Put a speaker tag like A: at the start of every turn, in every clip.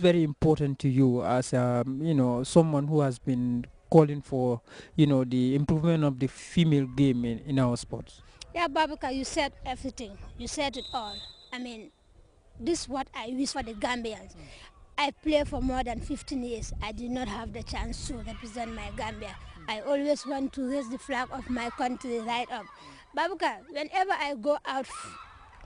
A: very important to you as someone who has been calling for the improvement of the female game in our sports?
B: Yeah, Babuka, you said everything. You said it all. I mean, this is what I wish for the Gambians. I played for more than 15 years. I did not have the chance to represent my Gambia. I always want to raise the flag of my country right up. Babuka, whenever I go out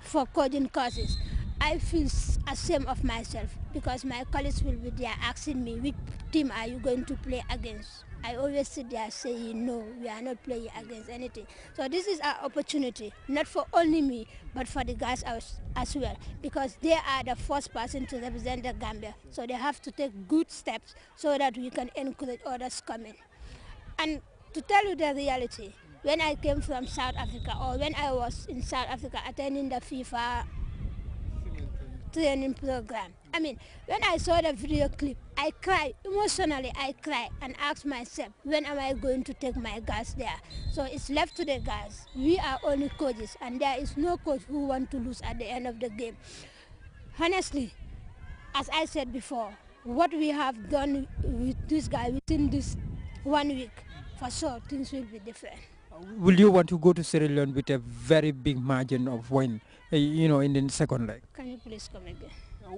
B: for coding courses, I feel ashamed of myself because my colleagues will be there asking me, which team are you going to play against? I always sit there saying, no, we are not playing against anything. So this is our opportunity, not for only me, but for the guys as well, because they are the first person to represent the Gambia. So they have to take good steps so that we can encourage others coming. And to tell you the reality, when I came from South Africa, or when I was in South Africa attending the FIFA training program. I mean, when I saw the video clip, I cried. Emotionally, I cried and asked myself, when am I going to take my guys there? So it's left to the guys. We are only coaches, and there is no coach who wants to lose at the end of the game. Honestly, as I said before, what we have done with this guy within this 1 week, for sure, things will be different.
A: Will you want to go to Sierra Leone with a very big margin of win, in the second leg?
B: Can you please come again?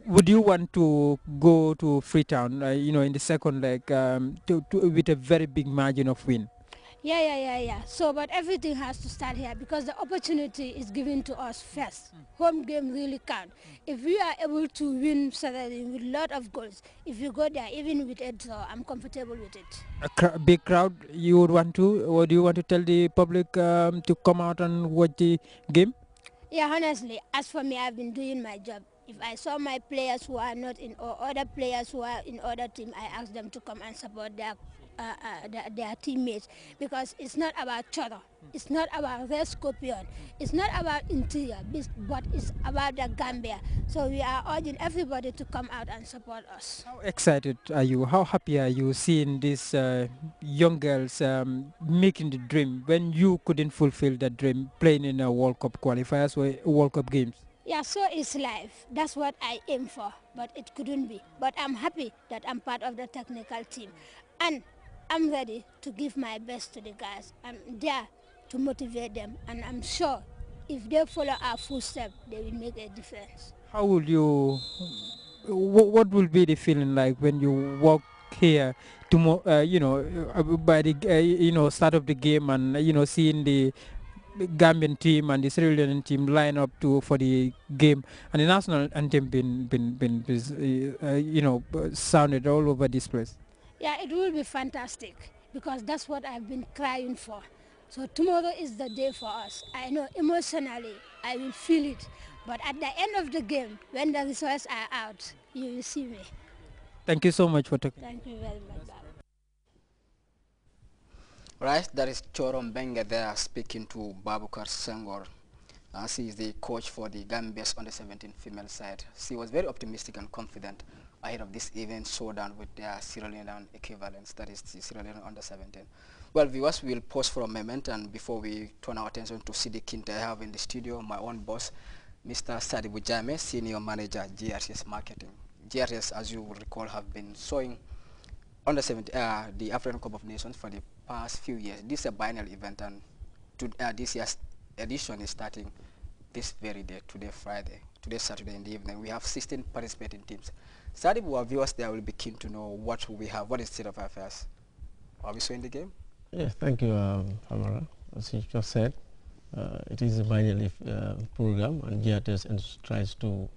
A: Would you want to go to Freetown, in the second leg, with a very big margin of win?
B: Yeah. So, but everything has to start here because the opportunity is given to us first. Home game really count. If we are able to win Saturday with a lot of goals, if you go there even with a draw, I'm comfortable with it.
A: A big crowd you would want to, or do you want to tell the public to come out and watch the game?
B: Yeah, honestly, as for me, I've been doing my job. If I saw my players who are not in, or other players who are in other team, I ask them to come and support their teammates, because it's not about choro, it's not about Red Scorpion, it's not about interior, but it's about the Gambia. So we are urging everybody to come out and support us.
A: How excited are you? How happy are you seeing these young girls making the dream when you couldn't fulfill that dream, playing in a World Cup qualifiers or World Cup games?
B: Yeah, so is life. That's what I aim for, but it couldn't be. But I'm happy that I'm part of the technical team. And I'm ready to give my best to the guys. I'm there to motivate them. And I'm sure if they follow our footsteps, they will make a difference.
A: How will you, what will be the feeling like when you walk here tomorrow, by the, start of the game and, seeing the Gambian team and the Sierra Leonean team line up for the game, and the national anthem sounded all over this place?
B: Yeah, it will be fantastic because that's what I've been crying for. So tomorrow is the day for us. I know emotionally I will feel it, but at the end of the game, when the results are out, you will see me.
A: Thank you so much for talking.
B: Thank you very much.
C: Right, that is Chorom Benga there speaking to Babukar Sengor. She is the coach for the Gambia's under-17 female side. She was very optimistic and confident ahead of this event showdown with their Sierra Leonean equivalents, that is the Sierra Leone under-17. Well, viewers, we will pause for a moment, and before we turn our attention to Sidi Kinte, I have in the studio my own boss, Mr. Sadibu Jame, Senior Manager, GRTS Marketing. GRTS, as you will recall, have been showing the African Cup of Nations for the past few years. This is a biennial event, and this year's edition is starting this very day, today Friday, today Saturday in the evening. We have 16 participating teams. Sadibu, our viewers there will be keen to know what we have, what is the state of affairs. Are we showing the game?
D: Yes, thank you, Amara. As you just said, it is a biennial program, and GRTS tries to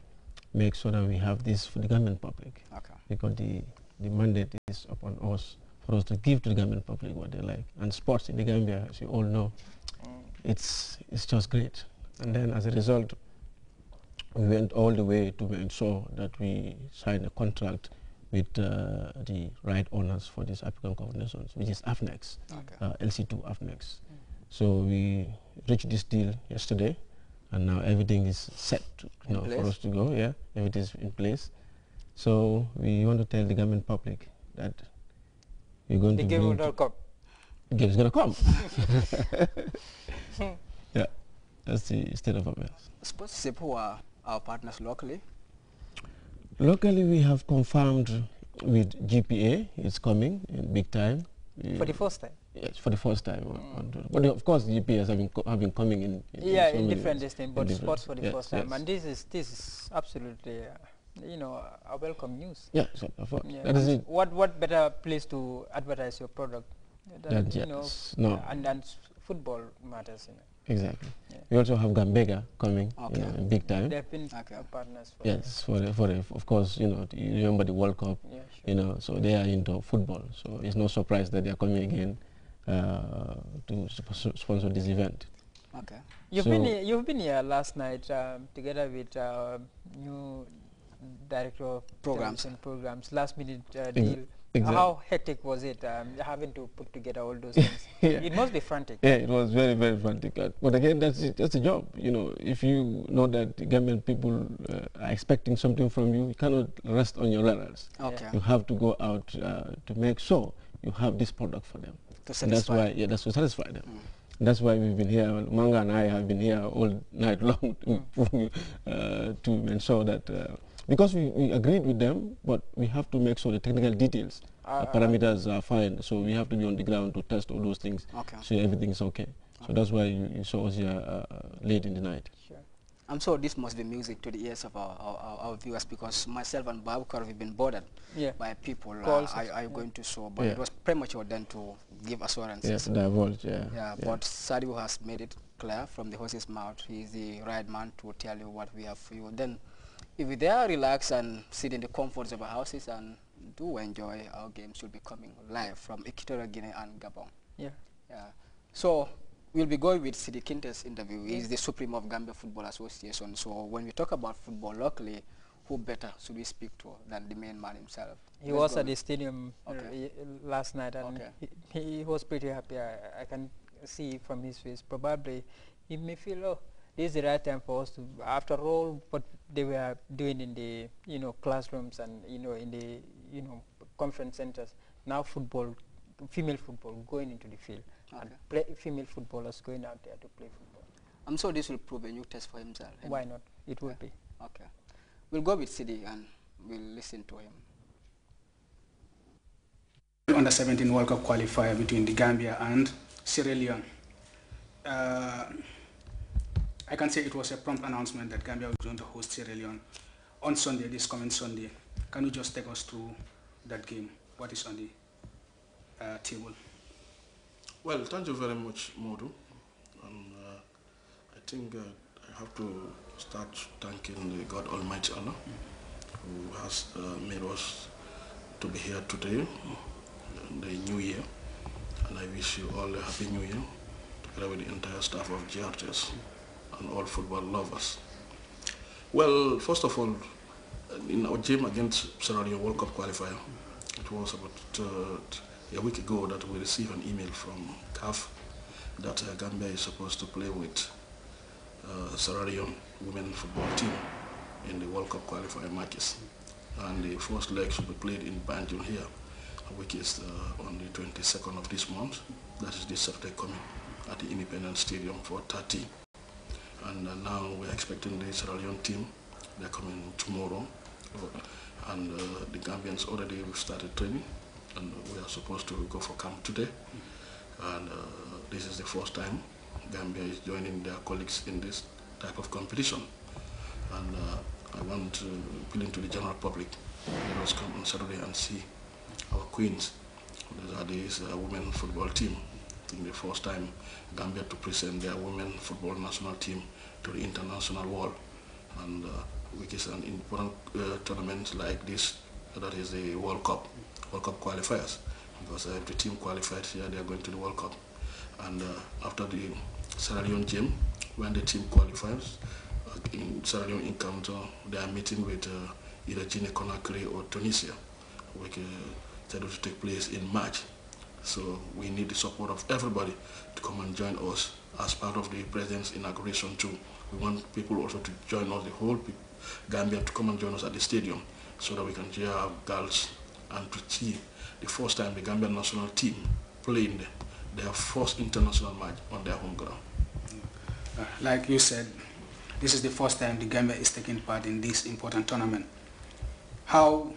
D: make sure that we have this for the Gambian public. Okay. Because the mandate is upon us for us to give to the Gambian public what they like. And sports in the Gambia, as you all know, it's just great. And then as a result, we went all the way to ensure that we sign a contract with the right owners for this African Cup of Nations, which is AFNEX, LC2 AFNEX. So we reached this deal yesterday, and now everything is set for us to go. Yeah, everything is in place. So we want to tell the Gambian public that we're going to
A: the game will come.
D: The game is going to come. Yeah, that's the state of affairs.
C: Sports who are our partners locally?
D: Locally, we have confirmed with GPA. It's coming in big time.
A: For the first time?
D: Yes, for the first time. But of course, GPAs have been coming in
A: yeah,
D: so
A: in
D: many
A: different
D: ways.
A: distance, but sports for the
D: yes,
A: first time.
D: yes.
A: And this is absolutely, you know, a welcome news.
D: Yeah, so
A: Yeah.
D: that is it.
A: What better place to advertise your product than, you know,
D: no.
A: and football matters, you know.
D: Exactly.
A: Yeah.
D: We also have Gambega coming, you know, in big time.
A: They've been partners for
D: yes, of course, you know, you remember the World Cup,
A: yeah, sure.
D: you know, so they are into football. So it's no surprise that they are coming again to sponsor this event.
A: Okay. You've been here last night together with new director of programs. Last minute deal.
D: Exactly.
A: How hectic was it having to put together all those things?
D: Yeah.
A: It must be frantic.
D: Yeah, it was very, very frantic. But again, that's a job. You know, if you know that the Gambian people are expecting something from you, you cannot rest on your laurels.
C: Okay.
D: You have to go out to make sure you have this product for them.
C: To satisfy.
D: That's to satisfy them. That's why we've been here. Manga and I have been here all night long to ensure that. Because we agreed with them, but we have to make sure the technical details, parameters are fine. So we have to be on the ground to test all those things, so everything's okay. So that's why you saw us here late in the night.
A: Sure.
C: I'm sure this must be music to the ears of our viewers, because myself and Babukar have been bothered by people. Are you going to show? But it was premature then to give assurances.
D: Yes, divulge, yeah.
C: But Sadio has made it clear from the horse's mouth. He's the right man to tell you what we have for you. Then, if we there, relax and sit in the comforts of our houses and do enjoy our games, should be coming live from Equatorial Guinea and Gabon.
A: Yeah.
C: Yeah. So we'll be going with Sidi Kinte's interview. He's the Supreme of Gambia Football Association. So when we talk about football locally, who better should we speak to than the main man himself?
A: He was at the stadium last night, and he was pretty happy. I can see from his face. Probably he may feel, oh, this is the right time for us to, after all what they were doing in the classrooms and in the conference centers. Now football, female football, going into the field, and female footballers going out there to play football.
C: I'm sure this will prove a new test for himself.
A: Why not? It will be.
C: Okay, we'll go with Sidi and we'll listen to him.
E: Under 17 World Cup qualifier between the Gambia and Sierra Leone. I can say it was a prompt announcement that Gambia was going to host Sierra Leone on Sunday, this coming Sunday. Can you just take us through that game? What is on the table?
F: Well, thank you very much, Modu. And I think I have to start thanking the God Almighty Allah, who has made us to be here today, the new year. And I wish you all a happy new year, together with the entire staff of Grts and all football lovers. Well, first of all, in our game against Sierra Leone World Cup qualifier, it was about a week ago that we received an email from CAF that Gambia is supposed to play with Sierra Leone women football team in the World Cup qualifier matches. And the first leg should be played in Banjul here, which is on the 22nd of this month. That is this Saturday coming at the Independence Stadium for 30. And now we're expecting the Sierra Leone team. They're coming tomorrow. And the Gambians already started training, and we are supposed to go for camp today. And this is the first time Gambia is joining their colleagues in this type of competition. And I want to appeal to the general public. Let us come on Saturday and see our queens. These are this women football team. I think the first time Gambia to present their women football national team to the international world, and which is an important tournament like this, that is the World Cup qualifiers, because if the team qualified here, they are going to the World Cup. And after the Sierra Leone game, when the team qualifies, in Sierra Leone encounter, they are meeting with either Guinea-Conakry or Tunisia, which is scheduled to take place in March. So we need the support of everybody to come and join us as part of the president's inauguration too. We want people also to join us, the whole Gambia, to come and join us at the stadium so that we can cheer our girls and to see the first time the Gambian national team playing their first international match on their home ground.
E: Like you said, this is the first time the Gambia is taking part in this important tournament. how